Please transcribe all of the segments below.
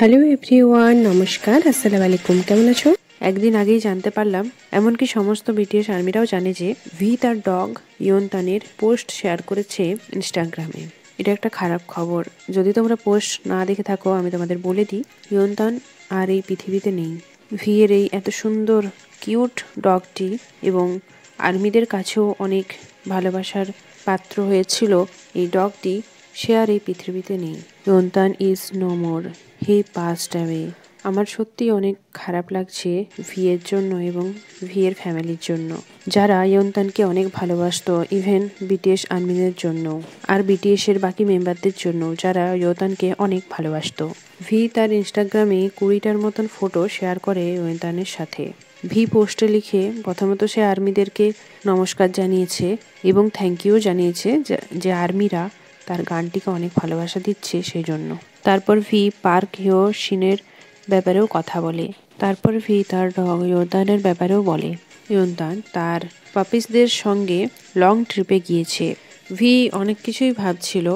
Hello everyone, নমস্কার, আসসালামু আলাইকুম। কেমন আছো? একদিন আগেই জানতে পারলাম, এমনকি সমস্ত বিটিএস আর্মিরাও জানে যে ভি তার ডগ ইয়ন্তানের পোস্ট শেয়ার করেছে ইনস্টাগ্রামে। এটা একটা খারাপ খবর। যদি তোমরা পোস্ট না দেখে থাকো, আমি তোমাদের বলে দিই, ইয়ন্তান আর এই পৃথিবীতে নেই। ভি এর এই এত সুন্দর কিউট ডগটি এবং আর্মিদের কাছেও অনেক ভালোবাসার পাত্র হয়েছিল এই ডগটি, সে আর এই পৃথিবীতে নেই। Yeontan is no more, he passed away. আমার সত্যি অনেক খারাপ লাগছে ভি এর জন্য এবং ভি এর ফ্যামিলির জন্য, যারা ইয়ন্তানকে অনেক ভালোবাসতো, ইভেন বিটিএস আর্মিদের জন্য আর বিটিএস এর বাকি মেম্বারদের জন্য, যারা ইয়ন্তানকে অনেক ভালোবাসতো। ভি তার ইনস্টাগ্রামে 20টার মতন ফটো শেয়ার করে ইয়ন্তানের সাথে। ভি পোস্টে লিখে প্রথমত সে আর্মিদেরকে নমস্কার জানিয়েছে এবং থ্যাংক ইউ জানিয়েছে যে আর্মিরা তার গানটিকে অনেক ভালোবাসা দিচ্ছে সেই জন্য। তারপর ভি পার্ক হিও শিনের ব্যাপারেও কথা বলে। তারপর ভি তার ডগ ইয়ন্তানের ব্যাপারেও বলে। ইয়ন্তান তার পাপিসদের সঙ্গে লং ট্রিপে গিয়েছে। ভি অনেক কিছুই ভাবছিল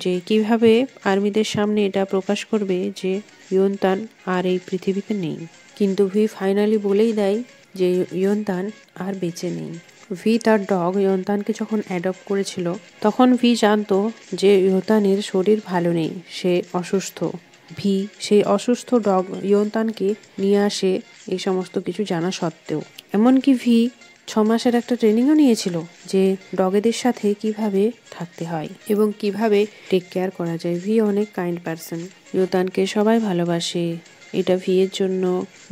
যে কিভাবে আর্মিদের সামনে এটা প্রকাশ করবে যে ইয়ন্তান আর এই পৃথিবীতে নেই, কিন্তু ভি ফাইনালি বলেই দেয় যে ইয়ন্তান আর বেঁচে নেই। ভি তার ডগ ইয়ন্তানকে যখন অ্যাডপ্ট করেছিল, তখন ভি জানতো যে ইয়ন্তানের শরীর ভালো নেই, সে অসুস্থ। ভি সেই অসুস্থ ডগ ইয়ন্তানকে নিয়ে আসে এই সমস্ত কিছু জানা সত্ত্বেও। এমনকি ভি 6 মাসের একটা ট্রেনিংও নিয়েছিল যে ডগেদের সাথে কিভাবে থাকতে হয় এবং কিভাবে টেক কেয়ার করা যায়। ভি অনেক কাইন্ড পারসন, ইয়ন্তানকে সবাই ভালোবাসে। এটা ভি এর জন্য,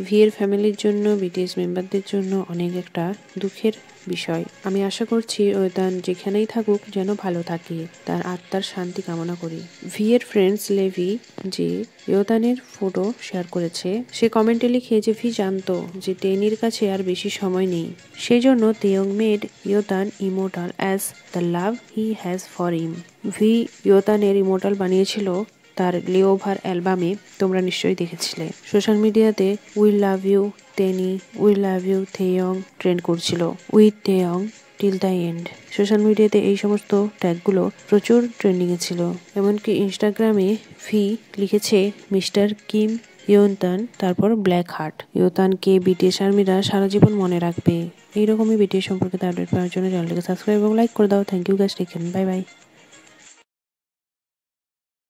ভি এর ফ্যামিলির জন্য, বিটিএস মেম্বারদের জন্য অনেক একটা দুঃখের বিষয়। আমি আশা করছি ইয়ন্তান যেখানেই থাকুক যেন ভালো থাকে, তার আত্মার শান্তি কামনা করি। ভি এর ফ্রেন্ডস লেভি যে ইয়ন্তানের ফটো শেয়ার করেছে, সে কমেন্টে লিখে যে ভি জানতো যে টেনির কাছে আর বেশি সময় নেই, সেই জন্য Taehyung made Yeontan immortal as the love he has for him. V ইয়ন্তানের ইমোর্টাল বানিয়েছিল তার লেওভার অ্যালবামে, তোমরা নিশ্চয়ই দেখেছিলে। সোশ্যাল মিডিয়াতে we love you Tannie, we love you Taehyung trend করছিল, with Taehyung till the end. Social মিডিয়াতে এই সমস্ত ট্যাগগুলো প্রচুর ট্রেন্ডিংয়ে ছিল। এমনকি ইনস্টাগ্রামে ভি লিখেছে মিস্টার কিম ইয়ন্তান, তারপর ব্ল্যাক হার্ট। ইয়ন্তানকে বিটিএস আর্মিরা সারা জীবন মনে রাখবে। এইরকমই বিটিএস সম্পর্কে আপডেট পাওয়ার জন্য চ্যানেলটিকে সাবস্ক্রাইব এবং লাইক করে দাও। Thank you guys, take care, bye by.